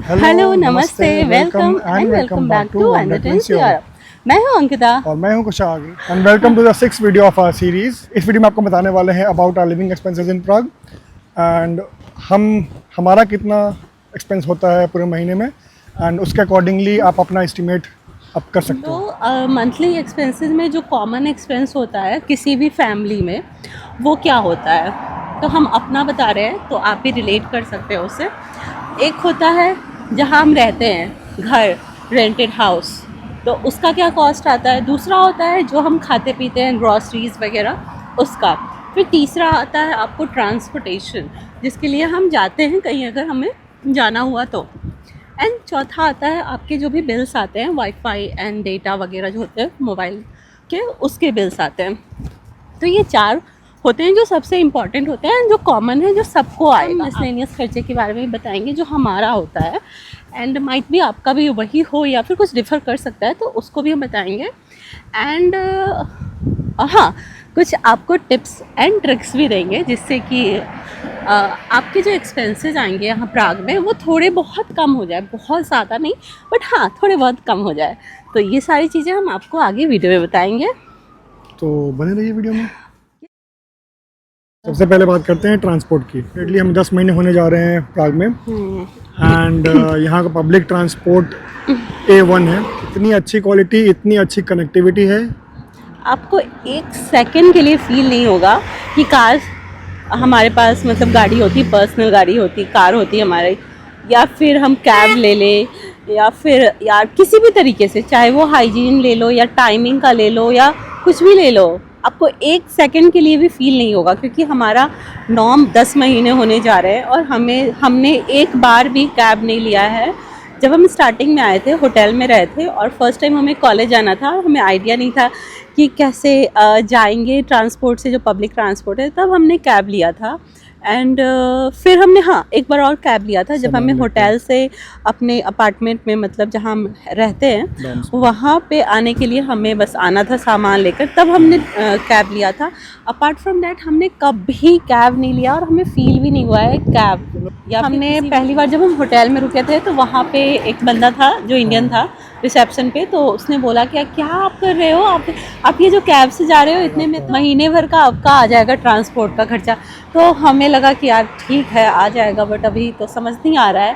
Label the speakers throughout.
Speaker 1: Hello नमस्ते welcome and welcome back to Undertens Europe. मैं हूं अंकिता
Speaker 2: और मैं हूं Kushag and welcome to the 6th video of our series. इस वीडियो में आपको बताने वाले हैं about our living expenses in Prague and हमारा कितना एक्सपेंस होता है पूरे महीने में एंड उसके अकॉर्डिंगली आप अपना एस्टिमेट आप कर सकते हो।
Speaker 1: तो मंथली एक्सपेंसेस में जो कॉमन एक्सपेंस होता है किसी भी फैमिली में वो क्या होता है, तो हम अपना बता रहे हैं तो आप भी रिलेट कर सकते हो उससे। एक होता है जहां हम रहते हैं, घर, रेंटेड हाउस, तो उसका क्या कॉस्ट आता है। दूसरा होता है जो हम खाते पीते हैं, ग्रॉसरीज वगैरह, उसका। फिर तीसरा आता है आपको ट्रांसपोर्टेशन, जिसके लिए हम जाते हैं कहीं अगर हमें जाना हुआ तो। एंड चौथा आता है आपके जो भी बिल्स आते हैं, वाईफाई एंड डेटा वगैरह जो होते हैं मोबाइल के, उसके बिल्स आते हैं। तो ये चार होते हैं जो सबसे इम्पॉर्टेंट होते हैं, जो कॉमन है, जो सबको आएगा। मिसलेनियस खर्चे के बारे में बताएंगे जो हमारा होता है, एंड माइट भी आपका भी वही हो या फिर कुछ डिफ़र कर सकता है, तो उसको भी हम बताएंगे। एंड हाँ, कुछ आपको टिप्स एंड ट्रिक्स भी देंगे जिससे कि आपके जो एक्सपेंसेस आएंगे यहाँ प्राग में वो थोड़े बहुत कम हो जाए, बहुत ज़्यादा नहीं बट हाँ थोड़े बहुत कम हो जाए। तो ये सारी चीज़ें हम आपको आगे वीडियो में बताएंगे,
Speaker 2: तो बने रहिए वीडियो में। सबसे पहले बात करते हैं ट्रांसपोर्ट की। डेली हम 10 महीने होने जा रहे हैं प्राग में एंड यहाँ का पब्लिक ट्रांसपोर्ट A1 है। इतनी अच्छी क्वालिटी, इतनी अच्छी कनेक्टिविटी है,
Speaker 1: आपको एक सेकंड के लिए फील नहीं होगा कि कार हमारे पास, मतलब गाड़ी होती, पर्सनल गाड़ी होती, कार होती हमारी, या फिर हम कैब ले लें, या फिर यार किसी भी तरीके से, चाहे वो हाइजीन ले लो या टाइमिंग का ले लो या कुछ भी ले लो, आपको एक सेकंड के लिए भी फील नहीं होगा। क्योंकि हमारा नॉर्म 10 महीने होने जा रहे हैं और हमने एक बार भी कैब नहीं लिया है। जब हम स्टार्टिंग में आए थे, होटल में रहे थे और फर्स्ट टाइम हमें कॉलेज जाना था, हमें आइडिया नहीं था कि कैसे जाएंगे ट्रांसपोर्ट से, जो पब्लिक ट्रांसपोर्ट है, तब हमने कैब लिया था। एंड फिर हमने एक बार और कैब लिया था जब हमें होटल से अपने अपार्टमेंट में, मतलब जहाँ हम रहते हैं वहाँ पे आने के लिए हमें बस आना था सामान लेकर, तब हमने कैब लिया था। अपार्ट फ्रॉम दैट हमने कभी कैब नहीं लिया और हमें फील भी नहीं हुआ है कैब। या हमने पहली बार जब हम होटल में रुके थे तो वहाँ पे एक बंदा था जो इंडियन था रिसेप्शन पे, तो उसने बोला क्या आप कर रहे हो, आप ये जो कैब से जा रहे हो, इतने में महीने भर का आपका आ जाएगा ट्रांसपोर्ट का खर्चा। तो हमें लगा कि यार ठीक है आ जाएगा, बट अभी तो समझ नहीं आ रहा है,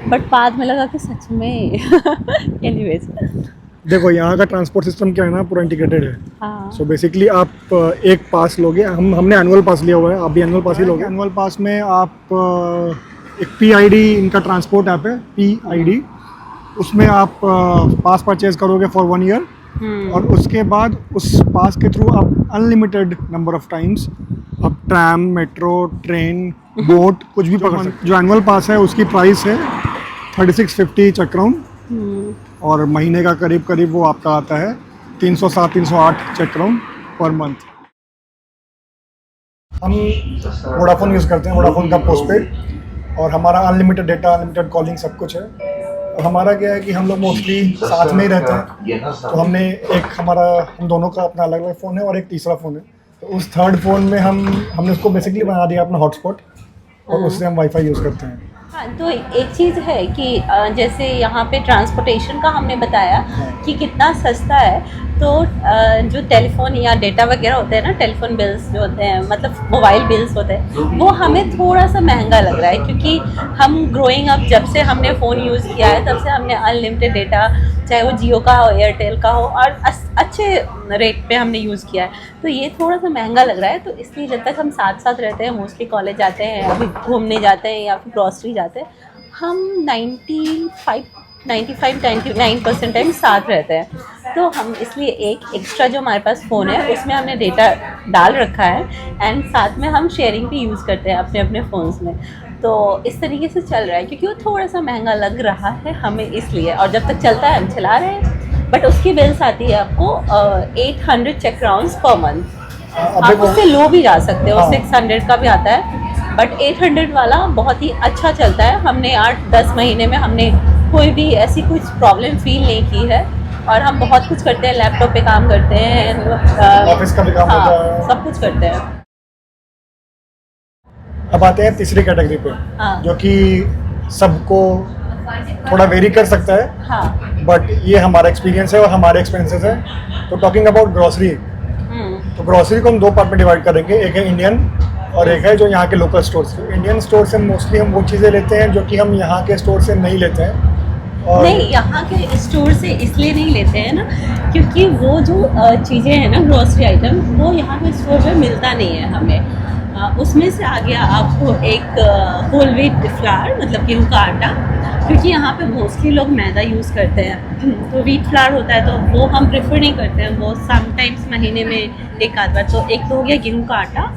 Speaker 1: बट बाद में लगा कि सच में एनीवेज।
Speaker 2: देखो यहाँ का ट्रांसपोर्ट सिस्टम क्या है ना, पूरा इंटीग्रेटेड है।
Speaker 1: हाँ,
Speaker 2: सो बेसिकली आप एक पास लोगे, हमने एनुअल पास लिया हुआ है, आप भी एनुअल पास ही लोगे। एनुअल पास में आप एक PID, इनका ट्रांसपोर्ट ऐप है PID, उसमें आप पास परचेज करोगे फॉर 1 ईयर और उसके बाद उस पास के थ्रू आप अनलिमिटेड नंबर ऑफ टाइम्स आप ट्रैम, मेट्रो, ट्रेन, बोट कुछ भी पकड़ सकते। जो एनुअल पास है उसकी प्राइस है 3650 चक्राउन और महीने का करीब करीब वो आपका आता है 307-308 चक्राउन पर मंथ। हम वोडाफोन यूज़ करते हैं, वोडाफोन का पोस्टपेड, और हमारा अनलिमिटेड डेटा, अनलिमिटेड कॉलिंग सब कुछ है। और हमारा क्या है कि हम लोग मोस्टली साथ में ही रहते हैं, तो हम दोनों का अपना अलग अलग फ़ोन है और एक तीसरा फ़ोन है। तो उस थर्ड फ़ोन में हमने उसको बेसिकली बना दिया अपना हॉटस्पॉट और उससे हम वाईफाई यूज़ करते हैं।
Speaker 1: हाँ, तो एक चीज़ है कि जैसे यहाँ पे ट्रांसपोर्टेशन का हमने बताया कि कितना सस्ता है, तो जो टेलीफोन या डेटा वगैरह होते हैं ना, टेलीफोन बिल्स जो होते हैं, मतलब मोबाइल बिल्स होते हैं, वो हमें थोड़ा सा महंगा लग रहा है। क्योंकि हम ग्रोइंग अप, जब से हमने फ़ोन यूज़ किया है तब से हमने अनलिमिटेड डेटा, चाहे वो जियो का हो, एयरटेल का हो, और अच्छे रेट पे हमने यूज़ किया है, तो ये थोड़ा सा महंगा लग रहा है। तो इसलिए जब तक हम साथ साथ रहते हैं, मोस्टली कॉलेज जाते हैं, अभी घूमने जाते हैं या फिर ग्रॉसरी जाते हैं, हम 99% टाइम साथ रहते हैं। तो हम इसलिए एक एक्स्ट्रा जो हमारे पास फ़ोन है उसमें हमने डेटा डाल रखा है एंड साथ में हम शेयरिंग भी यूज़ करते हैं अपने अपने फ़ोन्स में। तो इस तरीके से चल रहा है क्योंकि वो थोड़ा सा महंगा लग रहा है हमें इसलिए, और जब तक चलता है हम चला रहे हैं। बट उसकी बिल्स आती है आपको 800 चक्राउन्स पर मंथ। आप उससे लो भी जा सकते हो, 600 का भी आता है, बट 800 वाला बहुत ही अच्छा चलता है। हमने 8-10 महीने में हमने कोई भी ऐसी कुछ प्रॉब्लम फील नहीं की है, और हम बहुत कुछ करते हैं, लैपटॉप पे काम करते हैं,
Speaker 2: ऑफिस का भी काम होता है,
Speaker 1: सब कुछ करते हैं।
Speaker 2: अब आते हैं तीसरी कैटेगरी पे, जो कि सबको थोड़ा वेरी कर सकता है,
Speaker 1: हाँ।
Speaker 2: बट ये हमारा एक्सपीरियंस है और हमारे एक्सपेंसेस है। तो टॉकिंग अबाउट ग्रॉसरी, तो ग्रॉसरी को हम दो पार्ट में डिवाइड करेंगे, एक है इंडियन और एक है जो यहाँ के लोकल स्टोर से। इंडियन स्टोर से मोस्टली हम वो चीज़ें लेते हैं जो कि हम यहाँ के स्टोर से नहीं लेते हैं। और
Speaker 1: नहीं, यहाँ के स्टोर से इसलिए नहीं लेते हैं ना, क्योंकि वो जो चीज़ें हैं ना ग्रोसरी आइटम, वो यहाँ के स्टोर में मिलता नहीं है हमें। उसमें से आ गया आपको एक होल व्हीट फ्लावर, मतलब गेहूँ का आटा, क्योंकि यहाँ पे मोस्टली लोग मैदा यूज़ करते हैं, तो व्हीट फ्लावर होता है तो वो हम प्रेफर नहीं करते हैं, वो समटाइम्स महीने में एक आध बार। तो एक तो हो गया गेहूँ का आटा,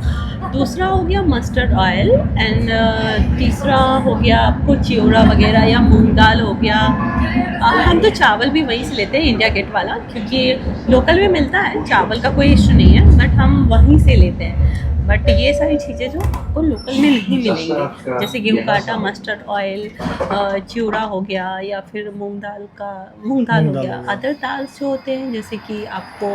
Speaker 1: दूसरा हो गया मस्टर्ड ऑयल, एंड तीसरा हो गया आपको चिवड़ा वगैरह या मूंग दाल हो गया। हम तो चावल भी वहीं से लेते हैं, इंडिया गेट वाला, क्योंकि लोकल में मिलता है, चावल का कोई इशू नहीं है, बट हम वहीं से लेते हैं। बट ये सारी चीज़ें जो आपको लोकल में नहीं मिलेंगी, जैसे गेहूँ का आटा, मस्टर्ड ऑयल, चिवड़ा हो गया, या फिर मूंग दाल हो गया। अदर दाल जो होते हैं जैसे कि आपको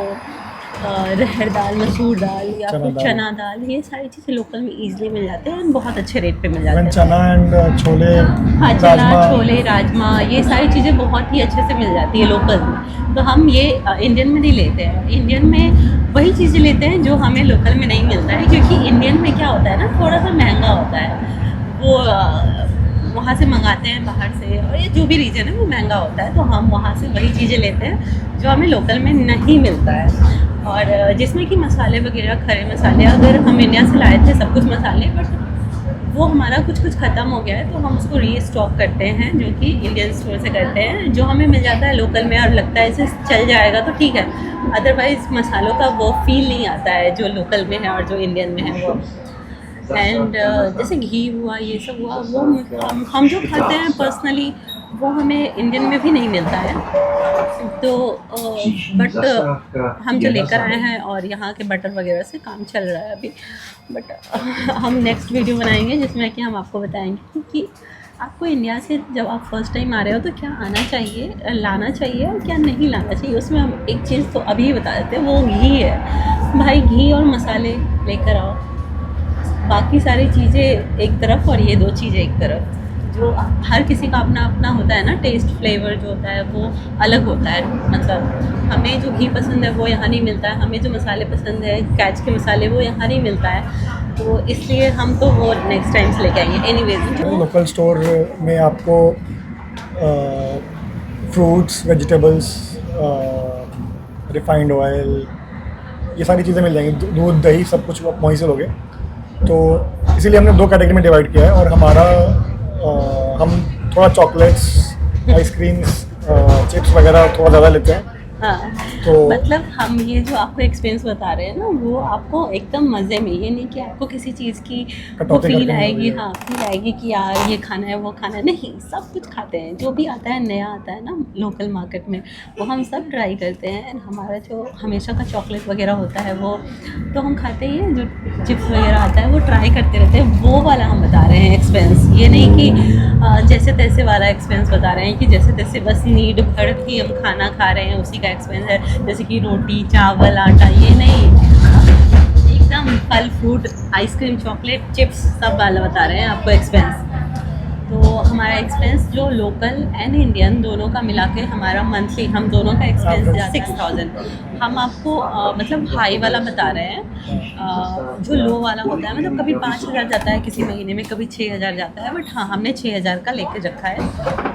Speaker 1: रहर दाल, मसूर दाल या फिर चना दाल, ये सारी चीज़ें लोकल में ईजिली मिल जाते हैं और बहुत अच्छे रेट पे मिल जाते हैं।
Speaker 2: चना एंड छोले,
Speaker 1: हाँ, चना, छोले, राजमा, ये सारी चीज़ें बहुत ही अच्छे से मिल जाती है लोकल में। तो हम ये इंडियन में नहीं लेते हैं, इंडियन में वही चीज़ें लेते हैं जो हमें लोकल में नहीं मिलता है, क्योंकि इंडियन में क्या होता है ना, थोड़ा सा महंगा होता है, वो वहाँ से मंगाते हैं बाहर से, और ये जो भी रीजन है वो महंगा होता है, तो हम वहाँ से वही चीज़ें लेते हैं जो हमें लोकल में नहीं मिलता है। और जिसमें कि मसाले वगैरह, खड़े मसाले, अगर हम इंडिया से लाए थे सब कुछ मसाले, बट वो हमारा कुछ ख़त्म हो गया है, तो हम उसको रीस्टॉक करते हैं, जो कि इंडियन स्टोर से करते हैं। जो हमें मिल जाता है लोकल में और लगता है इसे चल जाएगा तो ठीक है, अदरवाइज़ मसालों का वो फील नहीं आता है जो लोकल में है और जो इंडियन में है वो। एंड जैसे घी हुआ, ये सब हुआ, वो हम जो खाते हैं पर्सनली, वो हमें इंडियन में भी नहीं मिलता है। तो बट हम जो लेकर आए हैं और यहाँ के बटर वगैरह से काम चल रहा है अभी। बट हम नेक्स्ट वीडियो बनाएंगे जिसमें कि हम आपको बताएंगे कि आपको इंडिया से जब आप फर्स्ट टाइम आ रहे हो तो क्या आना चाहिए, लाना चाहिए और क्या नहीं लाना चाहिए। उसमें हम एक चीज़ तो अभी बता देते हैं, वो घी है। भाई घी और मसाले लेकर आओ, बाकी सारी चीज़ें एक तरफ और ये दो चीज़ें एक तरफ। जो हर किसी का अपना अपना होता है ना, टेस्ट, फ्लेवर जो होता है वो अलग होता है। मतलब हमें जो घी पसंद है वो यहाँ नहीं मिलता है, हमें जो मसाले पसंद है, कैच के मसाले, वो यहाँ नहीं मिलता है, तो इसलिए हम तो वो नेक्स्ट टाइम से लेके आएंगे। एनीवेज,
Speaker 2: लोकल स्टोर में आपको फ्रूट्स, वेजिटेबल्स, रिफाइंड ऑयल, ये सारी चीज़ें मिल जाएंगी, दूध, दही, सब कुछ आप वहीं से लोगे। तो इसीलिए हमने दो कैटेगरी में डिवाइड किया है। और हमारा हम थोड़ा चॉकलेट्स, आइसक्रीम्स, चिप्स वगैरह थोड़ा ज़्यादा लेते हैं।
Speaker 1: हाँ,
Speaker 2: तो
Speaker 1: मतलब हम ये जो आपको एक्सपीरियंस बता रहे हैं ना, वो आपको एकदम मज़े में, ये नहीं कि आपको किसी चीज़ की वो
Speaker 2: कटौती
Speaker 1: फील
Speaker 2: करके
Speaker 1: आएगी।
Speaker 2: मिलेगी।
Speaker 1: हाँ, फील आएगी कि यार ये खाना है, वो खाना है, नहीं, सब कुछ खाते हैं। जो भी आता है नया आता है ना लोकल मार्केट में, वो हम सब ट्राई करते हैं। एंड हमारा जो हमेशा का चॉकलेट वगैरह होता है वो तो हम खाते ही हैं, जो चिप्स वगैरह आता है वो ट्राई करते रहते हैं। वो वाला हम बता रहे हैं एक्सपेंस, ये नहीं कि जैसे तैसे वाला एक्सपेंस बता रहे हैं कि जैसे तैसे बस नीड भर ही हम खाना खा रहे हैं उसी का एक्सपेंस है, जैसे कि रोटी, चावल, आटा, ये नहीं। एकदम फल, फ्रूट, आइसक्रीम, चॉकलेट, चिप्स सब वाला बता रहे हैं आपको एक्सपेंस। तो हमारा एक्सपेंस जो लोकल एंड इंडियन दोनों का मिला के हमारा मंथली, हम दोनों का एक्सपेंस 6000। हम आपको मतलब हाई वाला बता रहे हैं, जो लो वाला होता है, मतलब कभी 5000 जाता है किसी महीने में, कभी 6000 जाता है। बट हाँ, हमने 6000 का लेके रखा है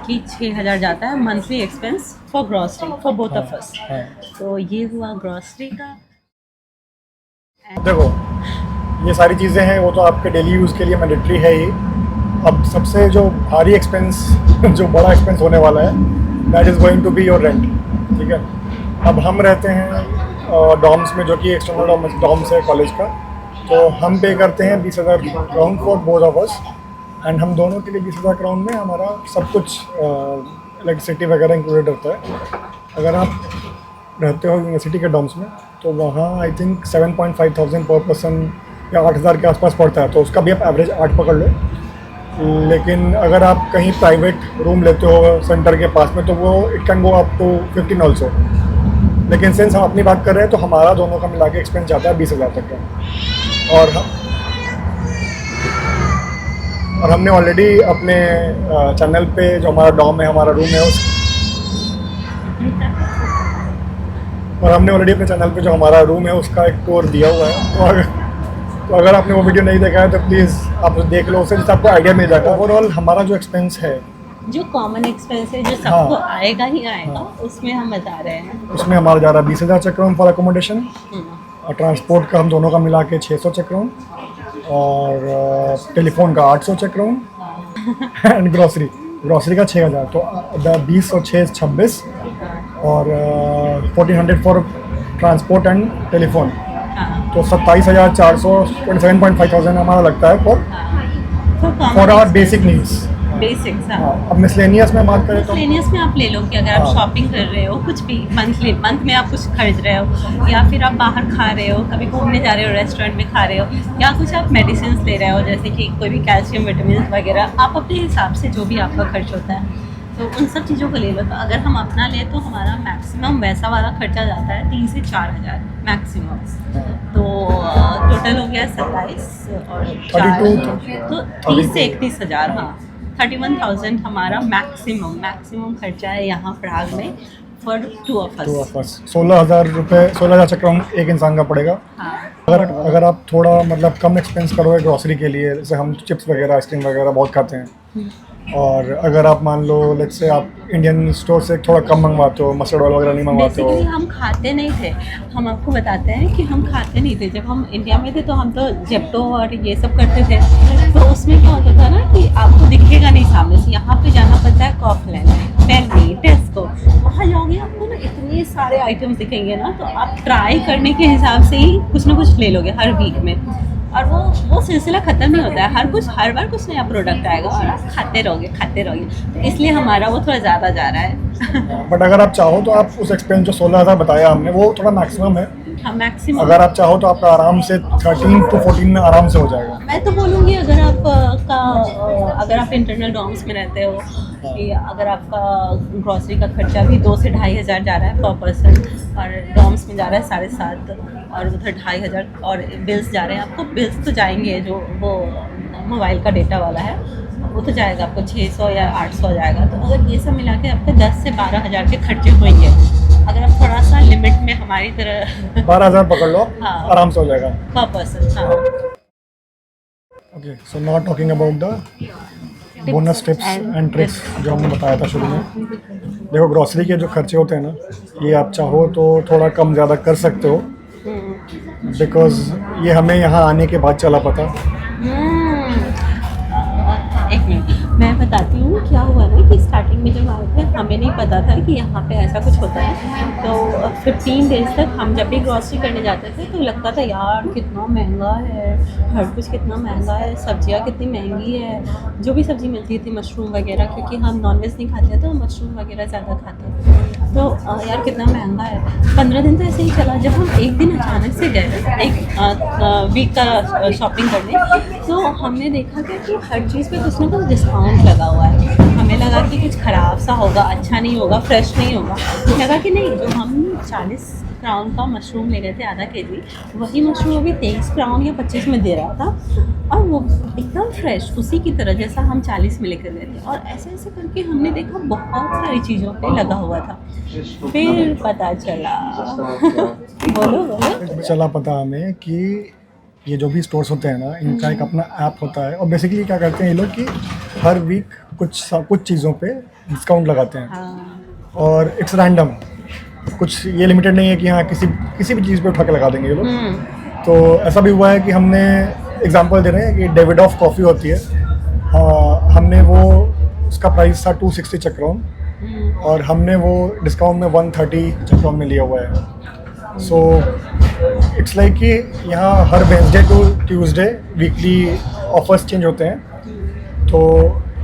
Speaker 1: कि 6000 जाता है monthly expense for grocery, for both of us. तो ये हुआ ग्रॉसरी का।
Speaker 2: देखो, ये सारी चीज़ें हैं, वो तो आपके डेली यूज़ के लिए मैंडेटरी है ही। अब सबसे जो भारी एक्सपेंस, जो बड़ा एक्सपेंस होने वाला है, that is going to be your rent. ठीक है, अब हम रहते हैं डॉम्स में, जो कि एक्सटर्नल डॉम्स है कॉलेज का। तो हम पे करते हैं 20,000 crown for both of us. And हम दोनों के लिए 20,000 क्राउन में हमारा सब कुछ इलेक्ट्रिसिटी वगैरह इंक्लूडेड रहता है। अगर आप रहते हो यूनिवर्सिटी के डॉम्स में तो वहाँ आई थिंक 7,500 पर पर्सन या 8,000 के आसपास पड़ता है, तो उसका भी आप एवरेज 8 पकड़ लो। लेकिन अगर आप कहीं प्राइवेट रूम लेते हो सेंटर के पास में तो वो it can go up to 15 also. लेकिन सिंस हम अपनी बात कर रहे हैं तो हमारा दोनों का मिला के एक्सपेंस जाता है 20,000 तक का। और और हमने ऑलरेडी अपने चैनल पे जो हमारा डॉम है, हमारा रूम है और हमने ऑलरेडी अपने चैनल पे जो हमारा रूम है उसका एक टूर दिया हुआ है। तो अगर आपने वो वीडियो नहीं देखा है तो प्लीज़ आप देख लो, उससे जिससे आपको आइडिया मिल जाएगा। ओवरऑल हमारा जो एक्सपेंस है, जो
Speaker 1: कॉमन एक्सपेंस है, जो सबको आएगा ही आएगा, उसमें हम बता रहे हैं, उसमें
Speaker 2: हमारा जा रहा है 20,000 चक्रोन फॉर अकोमोडेशन, और ट्रांसपोर्ट का हम दोनों का मिला के 600 चक्रोन, और टेलीफोन का 800 चक्रोन एंड ग्रॉसरी का 6,000। तो 20 और 6 26, और 1400 फॉर ट्रांसपोर्ट एंड टेलीफोन। तो 27,400, 27,500 हमारा लगता है for our basic needs.
Speaker 1: Basics.
Speaker 2: अब मिसलेनियस में बात करें तो
Speaker 1: मिसलेनियस में आप ले लो कि अगर आप शॉपिंग कर रहे हो, कुछ भी मंथ में आप कुछ खरीद रहे हो, या फिर आप बाहर खा रहे हो, कभी घूमने जा रहे हो, रेस्टोरेंट में खा रहे हो, या कुछ आप मेडिसिन ले रहे हो, जैसे कि कोई भी कैल्शियम, विटामिन वगैरह, आप अपने हिसाब से जो भी आपका खर्च होता है तो उन सब चीज़ों को ले लो। तो अगर हम अपना ले तो हमारा मैक्सिमम वैसा वाला खर्चा जाता है 3 से 4 हज़ार मैक्सिमम। तो टोटल हो गया 27 और 4, तो 30 से 31 हज़ार। हाँ, 31,000 हमारा मैक्सिमम खर्चा है यहाँ प्राग में फॉर 2 of us।
Speaker 2: 16,000 रुपये, 16,000 चक्रोन एक इंसान का पड़ेगा।
Speaker 1: हाँ।
Speaker 2: अगर आप थोड़ा मतलब कम एक्सपेंस करोगे ग्रॉसरी के लिए, जैसे हम चिप्स वगैरह, आइसक्रीम वगैरह बहुत खाते हैं, और अगर आप मान लो लेट्स से आप इंडियन स्टोर से थोड़ा कम मंगवाते हो, मस्टर्ड ऑयल वगैरह नहीं मंगवाते हो।
Speaker 1: बेसिकली हम खाते नहीं थे, हम आपको बताते हैं कि हम खाते नहीं थे। जब हम इंडिया में थे तो हम तो जेप्टो और ये सब करते थे, तो उसमें क्या होता था ना कि आपको दिखेगा नहीं सामने से, यहाँ पे जाना पड़ता है कॉफलैंड, पेनी, टेस्को, वहाँ जाओगे आपको ना इतने सारे आइटम्स दिखेंगे ना, तो आप ट्राई करने के हिसाब से ही कुछ ना कुछ ले लोगे हर वीक में, और वो सिलसिला ख़त्म नहीं होता है। हर बार कुछ नया प्रोडक्ट आएगा और आप खाते रहोगे। तो इसलिए हमारा वो थोड़ा ज़्यादा जा रहा है।
Speaker 2: बट अगर आप चाहो तो आप उस एक्सपेंस जो 16,000 बताया हमने, वो थोड़ा मैक्सिमम है।
Speaker 1: हाँ, मैक्सिमम।
Speaker 2: अगर आप चाहो तो आपका आराम से 13 to 14 में आराम से हो जाएगा।
Speaker 1: मैं तो बोलूँगी अगर आप इंटरनल डॉम्स में रहते हो, या अगर आपका ग्रॉसरी का खर्चा भी 2 से 2,500 जा रहा है पर पर्सन, और डॉम्स में जा रहा है 7,500, और उधर 2,500, और बिल्स जा रहे हैं आपको, बिल्स तो जाएंगे जो वो मोबाइल का डेटा वाला है वो तो जाएगा आपको 600 या 800 जाएगा। तो अगर ये सब मिला के आपके 10 से 12,000 के खर्चे होंगे, अगर आप थोड़ा सा लिमिट में हमारी तरह
Speaker 2: 12,000 पकड़ लो। हाँ, आराम से हो जाएगा
Speaker 1: पर पर्सन। हाँ।
Speaker 2: Okay, so now talking about the bonus tips and tricks जो हमने बताया था शुरू में। देखो, ग्रॉसरी के जो खर्चे होते हैं ना, ये आप चाहो तो थोड़ा कम ज़्यादा कर सकते हो, बिकॉज ये हमें यहाँ आने के बाद चला पता।
Speaker 1: एक मिनट, मैं बताती हूँ क्या हुआ ना कि स्टार्टिंग में जब आए थे हमें नहीं पता था कि यहाँ पे ऐसा कुछ होता है। तो 15 डेज तक हम जब भी ग्रॉसरी करने जाते थे तो लगता था यार कितना महंगा है, हर कुछ कितना महंगा है, सब्जियाँ कितनी महंगी है। जो भी सब्ज़ी मिलती थी, मशरूम वगैरह, क्योंकि हम नॉनवेज नहीं खाते तो मशरूम वगैरह ज़्यादा खाते, तो यार कितना महंगा है। 15 दिन तो ऐसे ही चला। जब हम एक दिन अचानक से गए एक वीक का शॉपिंग करने, तो हमने देखा कि हर चीज़ पे कुछ ना कुछ डिस्काउंट लगा हुआ है। हमें लगा कि कुछ ख़राब सा होगा, अच्छा नहीं होगा, फ्रेश नहीं होगा। लगा कि नहीं, जो हम 40 क्राउन का मशरूम ले गए थे आधा केजी, वही मशरूम अभी 23 क्राउन या 25 में दे रहा था, और वो एकदम फ्रेश उसी की तरह जैसा हम 40 में लेकर गए थे। और ऐसे ऐसे करके हमने देखा बहुत सारी चीज़ों पे लगा हुआ था। फिर पता चला बोलो
Speaker 2: चला पता हमें कि ये जो भी स्टोर्स होते हैं ना, इनका एक अपना ऐप होता है, और बेसिकली क्या करते हैं ये लोग कि हर वीक कुछ चीज़ों पे डिस्काउंट लगाते हैं।
Speaker 1: हाँ।
Speaker 2: और इट्स रैंडम, कुछ ये लिमिटेड नहीं है कि हाँ किसी भी चीज़ पे उठा के लगा देंगे ये लोग। तो ऐसा भी हुआ है कि हमने एग्जांपल दे रहे हैं कि डेविडॉफ कॉफ़ी होती है, हाँ, हमने वो उसका प्राइस था 260 चक्रोन, और हमने वो डिस्काउंट में 130 चक्रोन में लिया हुआ है। सो इट्स लाइक कि यहाँ हर Wednesday to Tuesday weekly offers change होते हैं। तो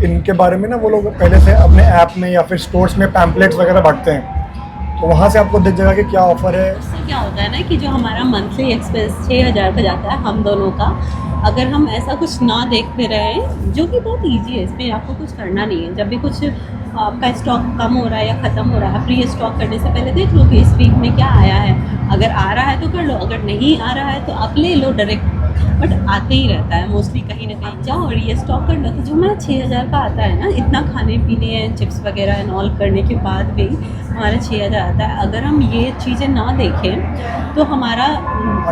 Speaker 2: इनके बारे में ना वो लोग पहले से अपने ऐप में या फिर स्टोर्स में पैम्पलेट्स वगैरह बांटते हैं, तो वहाँ से आपको दिख जाएगा कि क्या ऑफ़र है।
Speaker 1: उससे क्या होता है ना कि जो हमारा मंथली एक्सपेंस 6,000 का जाता है हम दोनों का, अगर हम ऐसा कुछ ना देखते रहे, जो कि बहुत इजी है, इसमें आपको कुछ करना नहीं है। जब भी कुछ आपका स्टॉक कम हो रहा है या ख़त्म हो रहा है, प्री स्टॉक करने से पहले देख लो कि इस वीक में क्या आया है। अगर आ रहा है तो कर लो, अगर नहीं आ रहा है तो आप ले लो डायरेक्ट। बट आते ही रहता है मोस्टली, कहीं ना कहीं जाओ और ये स्टॉक कर लो। तो जो हमारा 6,000 का आता है ना, इतना खाने पीने चिप्स वगैरह एंड ऑल करने के बाद भी हमारा 6,000 आता है। अगर हम ये चीज़ें ना देखें तो हमारा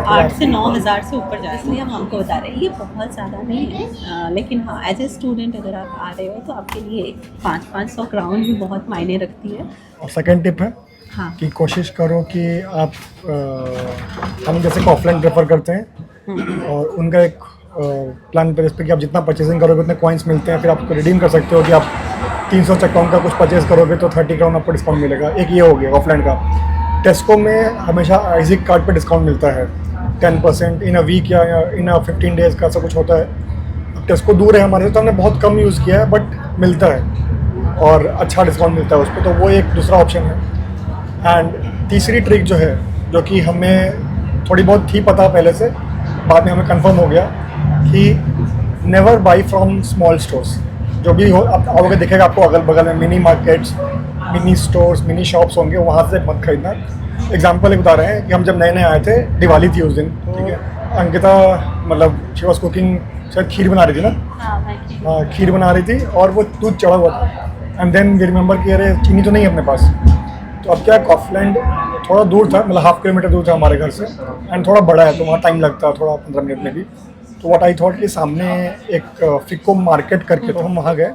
Speaker 1: 8 से 9,000 से ऊपर जाए। इसलिए हम आपको बता रहे हैं ये बहुत ज़्यादा नहीं है, लेकिन हाँ एज ए स्टूडेंट अगर आप आ रहे हो तो आपके लिए 500 क्राउन भी बहुत मायने रखती है।
Speaker 2: और सेकंड टिप है
Speaker 1: हाँ
Speaker 2: कि कोशिश करो कि आप हम जैसे कॉफलैंड प्रेफर करते हैं और उनका एक प्लान बेस पे कि आप जितना परचेजिंग करोगे उतने कॉइन्स मिलते हैं, फिर आपको रिडीम कर सकते हो कि आप 300 अकाउंट का कुछ परचेज करोगे तो 30 क्राउन आपको डिस्काउंट मिलेगा। एक ये हो गया ऑफलाइन का। टेस्को में हमेशा आइजिक कार्ड पे डिस्काउंट मिलता है 10% इन अ वीक या इन अ 15 डेज़ का, ऐसा कुछ होता है। अब टेस्को दूर है हमारे से तो हमने बहुत कम यूज़ किया है, बट मिलता है और अच्छा डिस्काउंट मिलता है उस पर, तो वो एक दूसरा ऑप्शन है। एंड तीसरी ट्रिक जो है, जो कि हमें थोड़ी बहुत थी पता पहले से, बाद में हमें कंफर्म हो गया कि never by from small stores. जो भी हो आप आओगे दिखेगा आपको अगल बगल में mini markets, mini stores, mini shops होंगे, वहाँ से मत खरीदना। एग्जाम्पल एक बता रहे हैं कि हम जब नए नए आए थे, दिवाली थी उस दिन, ठीक है, अंकिता मतलब शी वॉज कुकिंग, शायद खीर बना रही थी ना, हाँ खीर बना रही थी और वो दूध चढ़ा हुआ था। एंड देन वी रिमेंबर कि अरे चीनी तो नहीं है अपने पास। तो अब क्या कॉफलैंड थोड़ा दूर था, मतलब 1/2 किलोमीटर दूर था हमारे घर से, एंड थोड़ा बड़ा है तो वहाँ टाइम लगता है थोड़ा 15 मिनट में भी। तो व्हाट आई थॉट कि सामने एक फिको मार्केट करके, तो हम वहाँ गए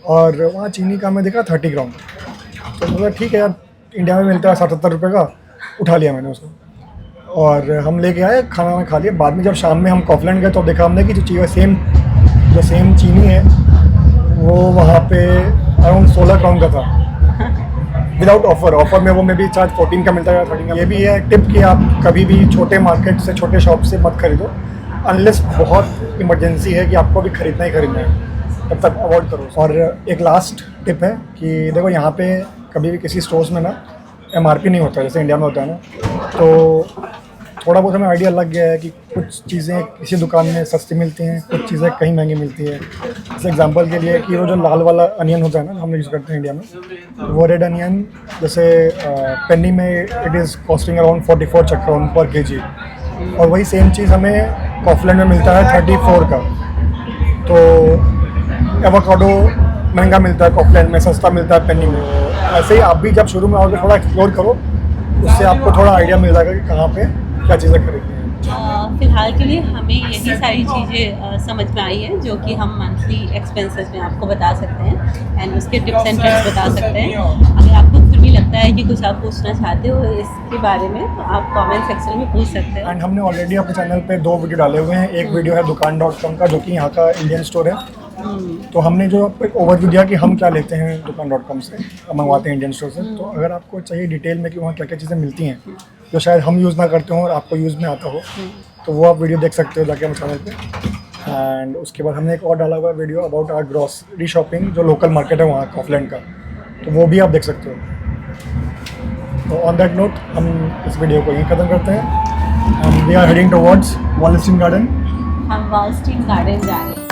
Speaker 2: और वहाँ चीनी का मैं देखा 30 क्राउन। तो मतलब ठीक है यार, इंडिया में मिलता है 60-70 रुपये का, उठा लिया मैंने उसको और हम लेके आए, खाना वाना खा लिया। बाद में जब शाम में हम कॉफलैंड गए तो देखा हमने कि जो सेम चीनी है वो वहाँ पे अराउंड 16 क्राउन का था विदाउट ऑफर में वो मे बी चार्ज 14 का मिलता है, 13 का। ये भी है टिप कि आप कभी भी छोटे मार्केट से, छोटे शॉप से मत खरीदो अनलेस बहुत इमरजेंसी है कि आपको भी खरीदना ही खरीदना है, तब तक अवॉइड करो। और एक लास्ट टिप है कि देखो यहाँ पे कभी भी किसी स्टोर्स में ना MRP नहीं होता जैसे इंडिया में होता है ना, तो थोड़ा बहुत हमें आइडिया लग गया है कि कुछ चीज़ें किसी दुकान में सस्ती मिलती हैं, कुछ चीज़ें कहीं महंगी मिलती है। जैसे एग्जांपल के लिए कि वो जो लाल वाला अनियन होता है ना, हम यूज़ करते हैं इंडिया में, वो रेड अनियन जैसे पेनी में इट इज़ कॉस्टिंग अराउंड 44 चक्राउन पर kg, और वही सेम चीज़ हमें कॉफलैंड में मिलता है 34 का। तो एवोकाडो महंगा मिलता है कॉफलैंड में, सस्ता मिलता है पेनी में। ऐसे ही आप भी जब शुरू में आओगे थोड़ा एक्सप्लोर करो, उससे आपको थोड़ा आइडिया मिल जाएगा कि कहाँ पे क्या चीज़ें खरीदनी है।
Speaker 1: फ़िलहाल के लिए हमें यही सारी चीज़ें समझ में आई है जो कि हम मंथली एक्सपेंसेस में आपको बता सकते हैं एंड उसके टिप्स एंड ट्रिक्स बता सकते हैं। अगर आपको फिर भी लगता है कि कुछ आप पूछना चाहते हो इसके बारे में तो आप कमेंट सेक्शन में पूछ सकते हैं।
Speaker 2: एंड हमने ऑलरेडी अपने चैनल पे 2 वीडियो डाले हुए हैं। एक वीडियो है दुकान.com का, जो कि यहाँ का इंडियन स्टोर है। तो हमने जो आपको एक ओवरव्यू दिया कि हम क्या लेते हैं दुकान.com से, मंगवाते हैं इंडियन स्टोर से। तो अगर आपको चाहिए डिटेल में कि वहाँ क्या क्या चीज़ें मिलती हैं जो शायद हम यूज़ ना करते हो और आपको यूज़ में आता हो, तो वो आप वीडियो देख सकते हो जाके हमारे चैनल पे। एंड उसके बाद हमने एक और डाला हुआ video about our grocery shopping, जो लोकल मार्केट है वहाँ कॉफलैंड का, तो वो भी आप देख सकते हो। तो ऑन दैट नोट हम इस वीडियो को यहीं खत्म करते हैं। We are heading towards Wallenstein garden.
Speaker 1: हम वॉलस्टीन गार्डन जा रहे हैं।